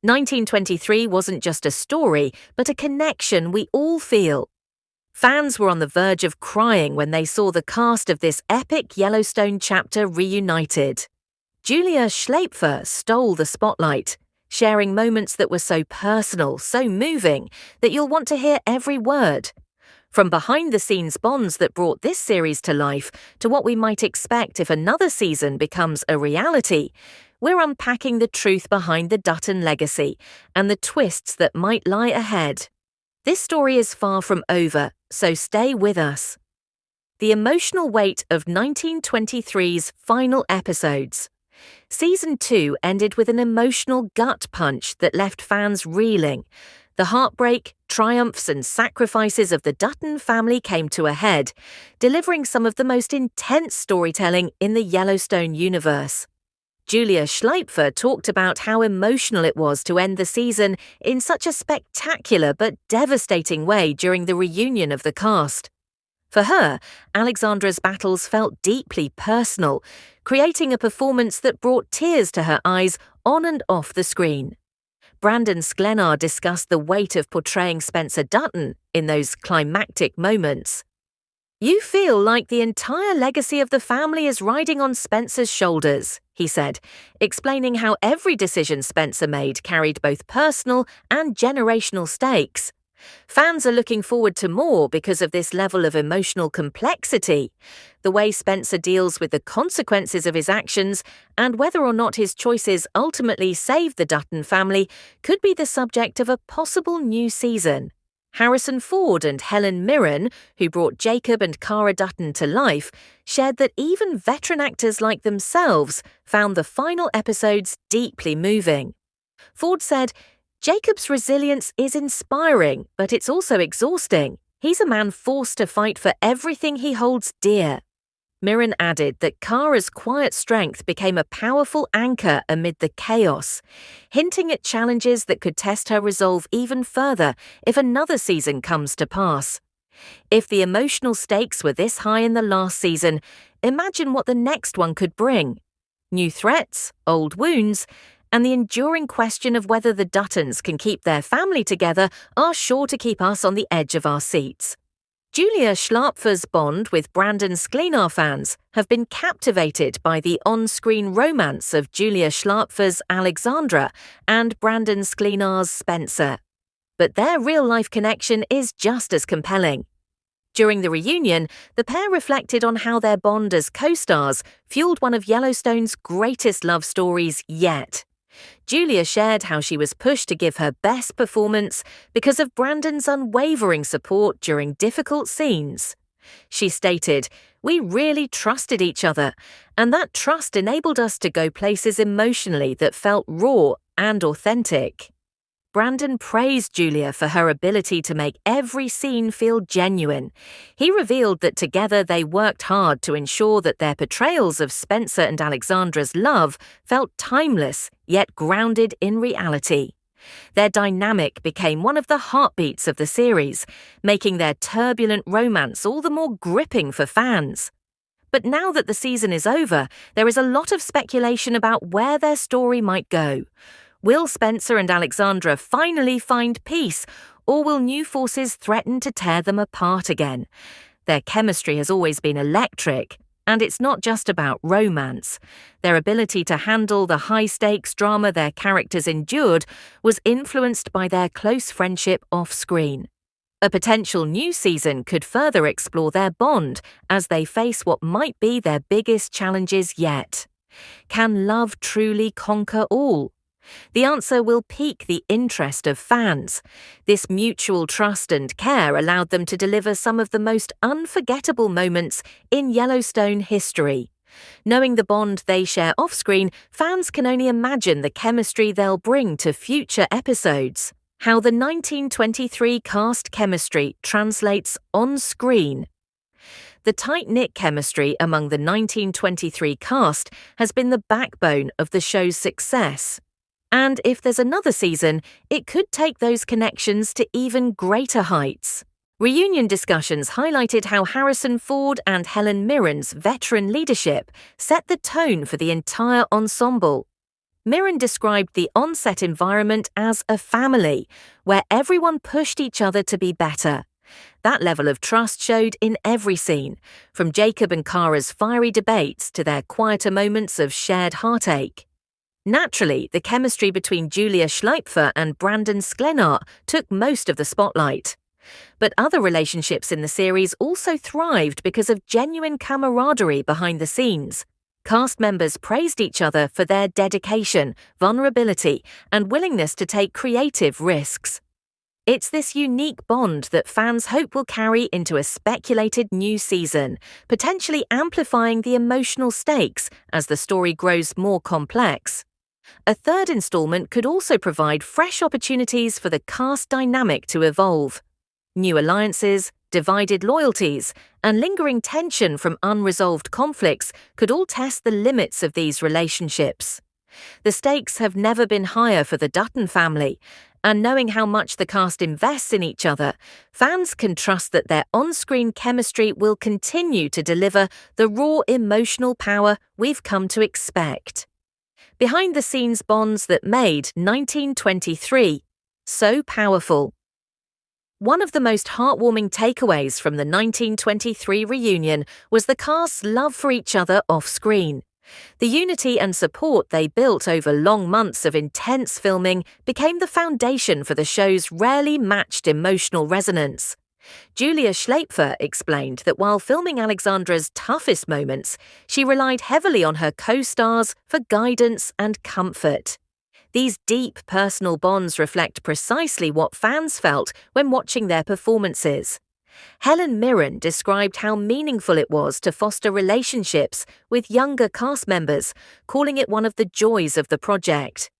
1923 wasn't just a story, but a connection we all feel. Fans were on the verge of crying when they saw the cast of this epic Yellowstone chapter reunited. Julia Schlaepfer stole the spotlight, sharing moments that were so personal, so moving, that you'll want to hear every word. From behind-the-scenes bonds that brought this series to life to what we might expect if another season becomes a reality, we're unpacking the truth behind the Dutton legacy and the twists that might lie ahead. This story is far from over, so stay with us. The emotional weight of 1923's final episodes. Season 2 ended with an emotional gut punch that left fans reeling. The heartbreak, triumphs and sacrifices of the Dutton family came to a head, delivering some of the most intense storytelling in the Yellowstone universe. Julia Schlaepfer talked about how emotional it was to end the season in such a spectacular but devastating way during the reunion of the cast. For her, Alexandra's battles felt deeply personal, creating a performance that brought tears to her eyes on and off the screen. Brandon Sklenar discussed the weight of portraying Spencer Dutton in those climactic moments. "You feel like the entire legacy of the family is riding on Spencer's shoulders," he said, explaining how every decision Spencer made carried both personal and generational stakes. Fans are looking forward to more because of this level of emotional complexity. The way Spencer deals with the consequences of his actions and whether or not his choices ultimately save the Dutton family could be the subject of a possible new season. Harrison Ford and Helen Mirren, who brought Jacob and Cara Dutton to life, shared that even veteran actors like themselves found the final episodes deeply moving. Ford said, "Jacob's resilience is inspiring, but it's also exhausting. He's a man forced to fight for everything he holds dear." Mirren added that Cara's quiet strength became a powerful anchor amid the chaos, hinting at challenges that could test her resolve even further if another season comes to pass. If the emotional stakes were this high in the last season, imagine what the next one could bring. New threats, old wounds, and the enduring question of whether the Duttons can keep their family together are sure to keep us on the edge of our seats. Julia Schlaepfer's bond with Brandon Sklenar fans have been captivated by the on-screen romance of Julia Schlaepfer's Alexandra and Brandon Sklenar's Spencer. But their real-life connection is just as compelling. During the reunion, the pair reflected on how their bond as co-stars fueled one of Yellowstone's greatest love stories yet. Julia shared how she was pushed to give her best performance because of Brandon's unwavering support during difficult scenes. She stated, "We really trusted each other, and that trust enabled us to go places emotionally that felt raw and authentic." Brandon praised Julia for her ability to make every scene feel genuine. He revealed that together they worked hard to ensure that their portrayals of Spencer and Alexandra's love felt timeless, yet grounded in reality. Their dynamic became one of the heartbeats of the series, making their turbulent romance all the more gripping for fans. But now that the season is over, there is a lot of speculation about where their story might go. Will Spencer and Alexandra finally find peace, or will new forces threaten to tear them apart again? Their chemistry has always been electric, and it's not just about romance. Their ability to handle the high-stakes drama their characters endured was influenced by their close friendship off-screen. A potential new season could further explore their bond as they face what might be their biggest challenges yet. Can love truly conquer all? The answer will pique the interest of fans. This mutual trust and care allowed them to deliver some of the most unforgettable moments in Yellowstone history. Knowing the bond they share off-screen, fans can only imagine the chemistry they'll bring to future episodes. How the 1923 cast chemistry translates on-screen. The tight-knit chemistry among the 1923 cast has been the backbone of the show's success. And if there's another season, it could take those connections to even greater heights. Reunion discussions highlighted how Harrison Ford and Helen Mirren's veteran leadership set the tone for the entire ensemble. Mirren described the on-set environment as a family, where everyone pushed each other to be better. That level of trust showed in every scene, from Jacob and Kara's fiery debates to their quieter moments of shared heartache. Naturally, the chemistry between Julia Schlaepfer and Brandon Sklenar took most of the spotlight. But other relationships in the series also thrived because of genuine camaraderie behind the scenes. Cast members praised each other for their dedication, vulnerability, and willingness to take creative risks. It's this unique bond that fans hope will carry into a speculated new season, potentially amplifying the emotional stakes as the story grows more complex. A third installment could also provide fresh opportunities for the cast dynamic to evolve. New alliances, divided loyalties, and lingering tension from unresolved conflicts could all test the limits of these relationships. The stakes have never been higher for the Dutton family, and knowing how much the cast invests in each other, fans can trust that their on-screen chemistry will continue to deliver the raw emotional power we've come to expect. Behind-the-scenes bonds that made 1923 so powerful. One of the most heartwarming takeaways from the 1923 reunion was the cast's love for each other off-screen. The unity and support they built over long months of intense filming became the foundation for the show's rarely matched emotional resonance. Julia Schlaepfer explained that while filming Alexandra's toughest moments, she relied heavily on her co-stars for guidance and comfort. These deep personal bonds reflect precisely what fans felt when watching their performances. Helen Mirren described how meaningful it was to foster relationships with younger cast members, calling it one of the joys of the project.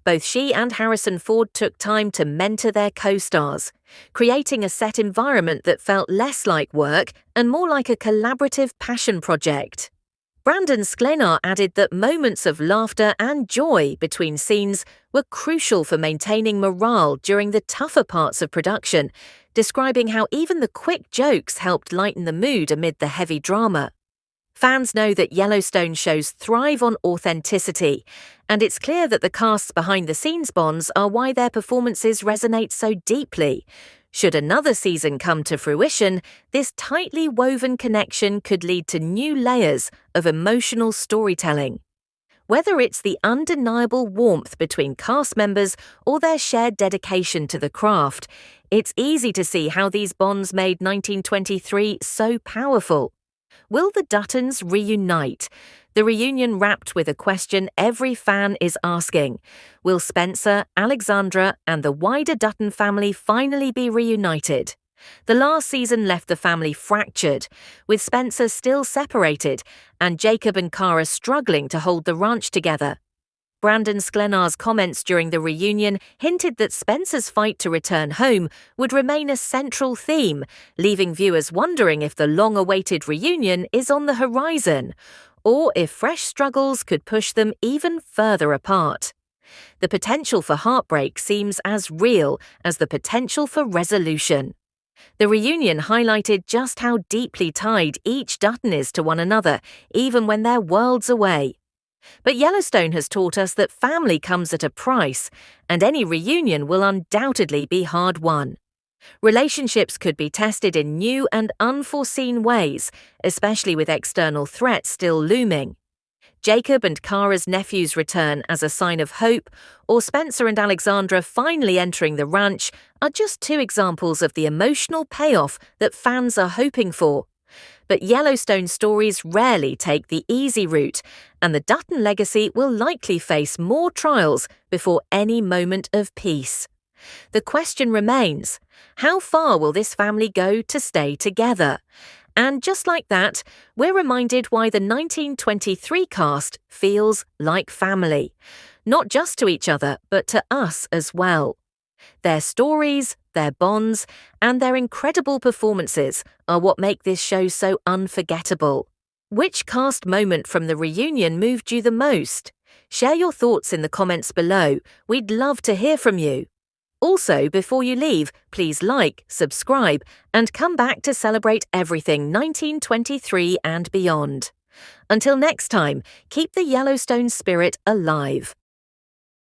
Both she and Harrison Ford took time to mentor their co-stars, creating a set environment that felt less like work and more like a collaborative passion project. Brandon Sklenar added that moments of laughter and joy between scenes were crucial for maintaining morale during the tougher parts of production, describing how even the quick jokes helped lighten the mood amid the heavy drama. Fans know that Yellowstone shows thrive on authenticity, and it's clear that the cast's behind-the-scenes bonds are why their performances resonate so deeply. Should another season come to fruition, this tightly woven connection could lead to new layers of emotional storytelling. Whether it's the undeniable warmth between cast members or their shared dedication to the craft, it's easy to see how these bonds made 1923 so powerful. Will the Duttons reunite? The reunion wrapped with a question every fan is asking. Will Spencer, Alexandra, and the wider Dutton family finally be reunited? The last season left the family fractured, with Spencer still separated and Jacob and Kara struggling to hold the ranch together. Brandon Sklenar's comments during the reunion hinted that Spencer's fight to return home would remain a central theme, leaving viewers wondering if the long-awaited reunion is on the horizon, or if fresh struggles could push them even further apart. The potential for heartbreak seems as real as the potential for resolution. The reunion highlighted just how deeply tied each Dutton is to one another, even when they're worlds away. But Yellowstone has taught us that family comes at a price, and any reunion will undoubtedly be hard-won. Relationships could be tested in new and unforeseen ways, especially with external threats still looming. Jacob and Kara's nephew's return as a sign of hope, or Spencer and Alexandra finally entering the ranch, are just two examples of the emotional payoff that fans are hoping for. But Yellowstone stories rarely take the easy route, and the Dutton legacy will likely face more trials before any moment of peace. The question remains, how far will this family go to stay together? And just like that, we're reminded why the 1923 cast feels like family. Not just to each other, but to us as well. Their stories, their bonds, and their incredible performances are what make this show so unforgettable. Which cast moment from the reunion moved you the most? Share your thoughts in the comments below. We'd love to hear from you. Also, before you leave, please like, subscribe, and come back to celebrate everything 1923 and beyond. Until next time, keep the Yellowstone spirit alive.